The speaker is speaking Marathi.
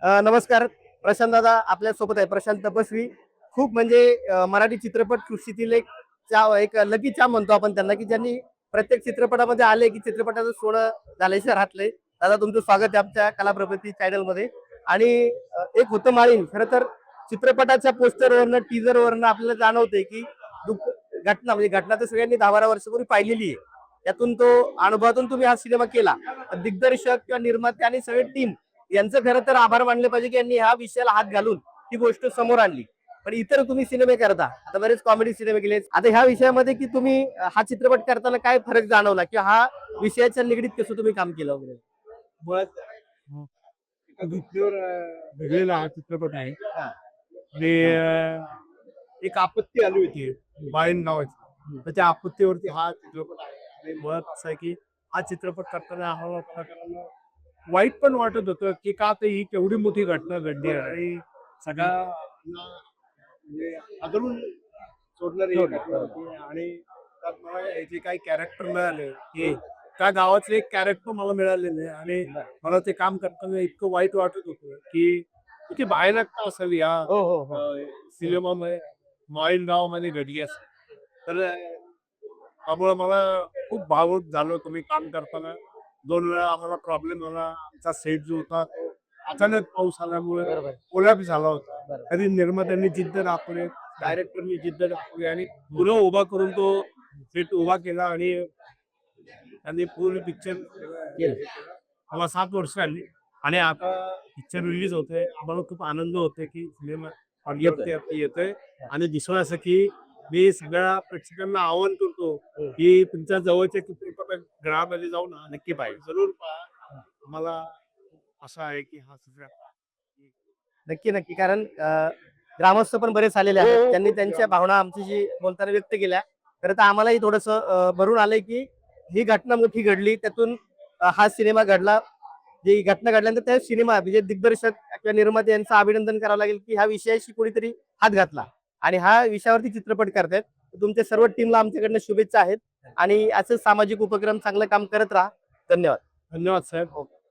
नमस्कार प्रशांत दादा आपल्या सोबत आहे. प्रशांत तपस्वी खूप म्हणजे मराठी चित्रपट सृष्टीतील एक लकी चाम म्हणतो आपण त्यांना, की ज्यांनी प्रत्येक चित्रपटामध्ये आले की चित्रपटाचं सोनं झाल्याशिवाय राहतलंय. दादा तुमचं स्वागत आहे आमच्या कलाप्रगती चॅनल मध्ये. आणि एक होतं माळीन खरं तर चित्रपटाच्या पोस्टरवरनं टीजरवरनं आपल्याला जाणवतंय की घटना म्हणजे घटना तर सगळ्यांनी 10-12 वर्षापूर्वी पाहिलेली आहे. त्यातून तो अनुभवातून तुम्ही हा सिनेमा केला. दिग्दर्शक किंवा निर्माते आणि सगळे टीम यांचं खरं तर आभार मानले पाहिजे की यांनी ह्या विषयाला हात घालून ही गोष्ट समोर आणली. पण इतर तुम्ही सिनेमे करता, आता बरेच कॉमेडी सिनेमे केले. आता ह्या विषयामध्ये की तुम्ही हा चित्रपट करताना काय फरक जाणवला किंवा हा विषयाच्या निगडीत कसं तुम्ही काम केलं वगैरे? मुळात एका घटनेवर घडलेला हा चित्रपट आहे. हा. आणि एक आपत्ती आली होती बाळीन नावाची. तर त्या आपत्तीवरती हा चित्रपट आहे. आणि मुळात असं आहे की हा चित्रपट करताना आम्हाला प्रकाराला वाईट पण वाटत होतं की का तर ही केवढी मोठी घटना घडली आहे आणि सगळ्यांना म्हणजे हादरून सोडणारी ही घटना होती. आणि त्यात मला याचे काही कॅरेक्टर मिळाले की त्या गावातले एक कॅरेक्टर मला मिळालेले आणि मला ते काम करताना इतकं वाईट वाटत होतं की इतकी भयानकता असावी या हो हो हो. सिनेमामध्ये माळीन गावामध्ये घडली असेल. तर त्यामुळे मला खूप भावूक झालो तुम्ही काम करताना. 2 वेळा आम्हाला प्रॉब्लेम झाला. आमचा सेट जो होता तो अचानक पाऊस आल्यामुळे बरोबर कोलॅप्स झाला होता. बरोबर. तरी निर्मात्यांनी जिद्द दाखवली, डायरेक्टरनी जिद्द दाखवली आणि पुन्हा उभा करून तो सेट उभा केला आणि त्यांनी पूर्ण पिक्चर केलं. मला 7 वर्ष झाली आणि आता पिक्चर रिलीज होतोय. आम्हाला खूप आनंद होतोय की सिनेमा येतोय. ऑडियन्सवरती येतोय आणि दिसलं असं की मी सगळ्या प्रेक्षकांना आवाहन करतो हम्म. की तुमच्या जवळच्या चित्रपटगृहामध्ये जाऊन नक्की पाहिजे. जरूर पहा. मला असं आहे की हा चित्रपट नक्की नक्की कारण ग्रामस्थ पण बरेच आलेले हो, आहेत. हो, त्यांनी खूप त्यांच्या ग्रामस्थ. भावना आमच्याशी बोलताना व्यक्त केल्या. खरं तर आम्हालाही थोडस भरून आलंय की ही घटना मोठी घडली त्यातून हा सिनेमा घडला. जी घटना घडल्यानंतर त्या सिनेमा म्हणजे दिग्दर्शक किंवा निर्माते यांचं अभिनंदन करावं लागेल की ह्या विषयाशी कोणीतरी हात घातला आणि हा विषयावरती चित्रपट करतायत. तुमच्या सर्व टीमला आमच्याकडनं शुभेच्छा आहेत आणि असं सामाजिक उपक्रम चांगलं काम करत राहा. धन्यवाद. धन्यवाद साहेब.